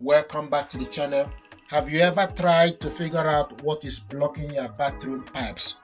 Welcome back to the channel. Have you ever tried to figure out what is blocking your bathroom pipes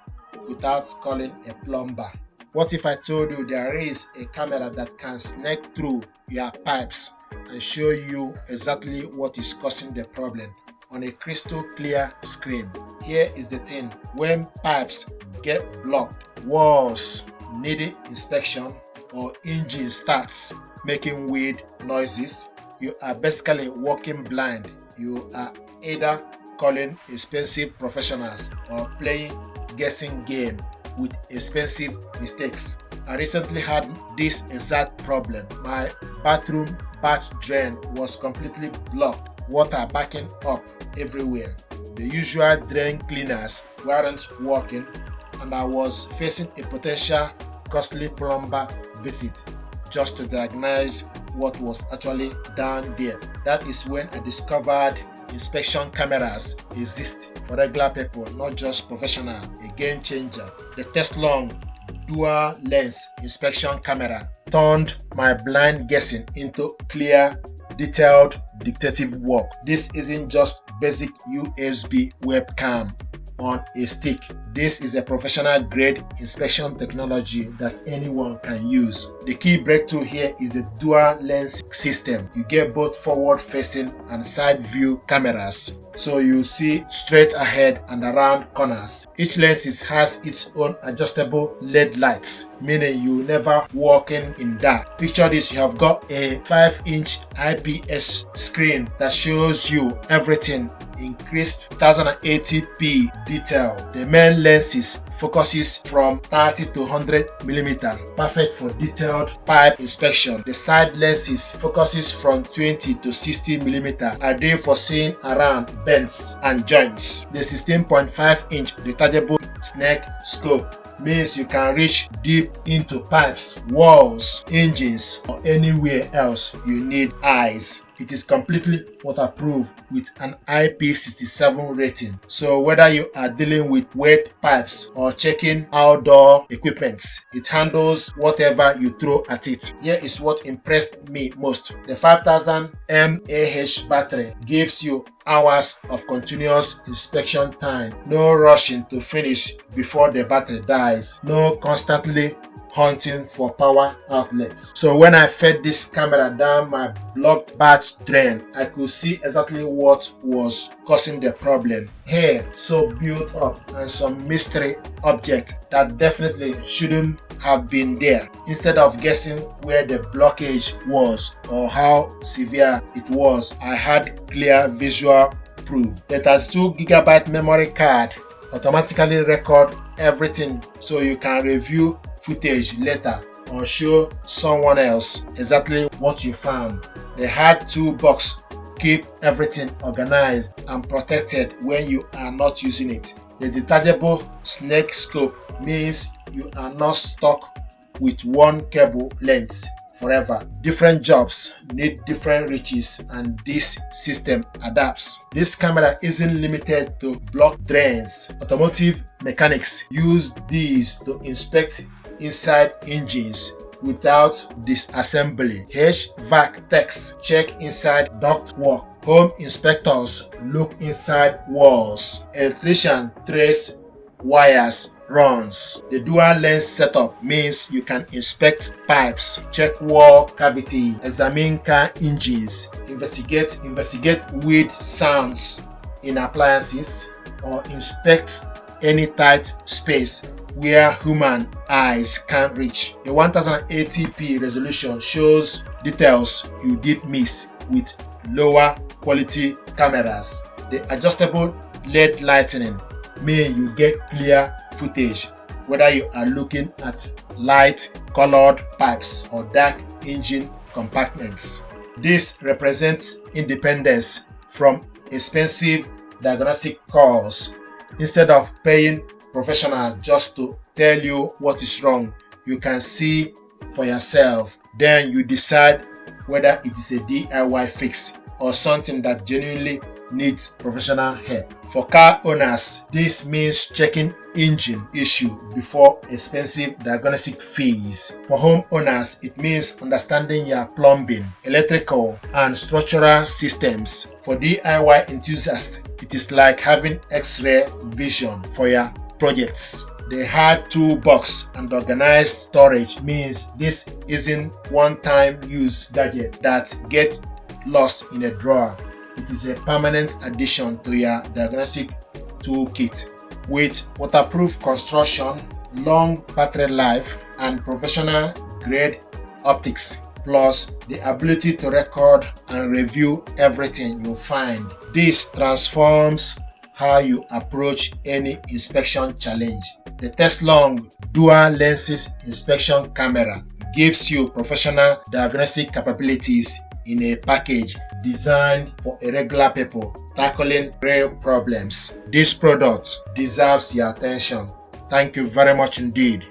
without calling a plumber? What if I told you there is a camera that can snake through your pipes and show you exactly what is causing the problem on a crystal clear screen? Here is the thing: when pipes get blocked, walls needing inspection, or engine starts making weird noises, you are basically walking blind. You are either calling expensive professionals or playing guessing game with expensive mistakes. I recently had this exact problem. My bathroom bath drain was completely blocked, water backing up everywhere. The usual drain cleaners weren't working, and I was facing a potential costly plumber visit just to diagnose what was actually down there. That is when I discovered inspection cameras exist for regular people, not just professional. A game changer. The Teslong dual lens inspection camera turned my blind guessing into clear, detailed detective work. This isn't just basic USB webcam on a stick. This is a professional grade inspection technology that anyone can use. The key breakthrough here is the dual lens system. You get both forward facing and side view cameras, so you see straight ahead and around corners. Each lens has its own adjustable LED lights, meaning you never walk in dark. Picture this: you have got a 5-inch IPS screen that shows you everything in crisp 1080p detail. The main lenses focuses from 30 to 100mm, perfect for detailed pipe inspection. The side lenses focuses from 20 to 60mm, ideal for seeing around bends and joints. The 16.5-inch detachable snake scope means you can reach deep into pipes, walls, engines, or anywhere else you need eyes. It is completely waterproof with an IP67 rating. So whether you are dealing with wet pipes or checking outdoor equipment, it handles whatever you throw at it. Here is what impressed me most: the 5000 mAh battery gives you hours of continuous inspection time. No rushing to finish before the battery dies. No constantly hunting for power outlets. So when I fed this camera down my blocked bath drain, I could see exactly what was causing the problem. Hair so built up and some mystery object that definitely shouldn't have been there. Instead of guessing where the blockage was or how severe it was, I had clear visual proof. The 32GB memory card automatically record everything, so you can review footage later or show someone else exactly what you found. The hard toolbox keep everything organized and protected when you are not using it. The detachable snake scope means you are not stuck with one cable length forever. Different jobs need different reaches, and this system adapts. This camera isn't limited to block drains. Automotive mechanics use these to inspect inside engines without disassembly. HVAC techs check inside ductwork. Home inspectors look inside walls. Electricians trace wires runs. The dual lens setup means you can inspect pipes, check wall cavity, examine car engines, investigate weird sounds in appliances, or inspect any tight space where human eyes can't reach. The 1080p resolution shows details you did miss with lower quality cameras. The adjustable LED lighting means you get clear footage whether you are looking at light colored pipes or dark engine compartments. This represents independence from expensive diagnostic calls. Instead of paying professional just to tell you what is wrong, you can see for yourself. Then you decide whether it is a DIY fix or something that genuinely needs professional help. For car owners, this means checking engine issue before expensive diagnostic fees. For home owners, it means understanding your plumbing, electrical, and structural systems. For DIY enthusiasts, it is like having X-ray vision for your projects. The hard toolbox and organized storage means this isn't one-time use gadget that gets lost in a drawer. It is a permanent addition to your diagnostic toolkit. With waterproof construction, long battery life, and professional grade optics, plus the ability to record and review everything you find. This transforms how you approach any inspection challenge. The Teslong dual lenses inspection camera gives you professional diagnostic capabilities in a package designed for regular people tackling real problems. This product deserves your attention. Thank you very much indeed.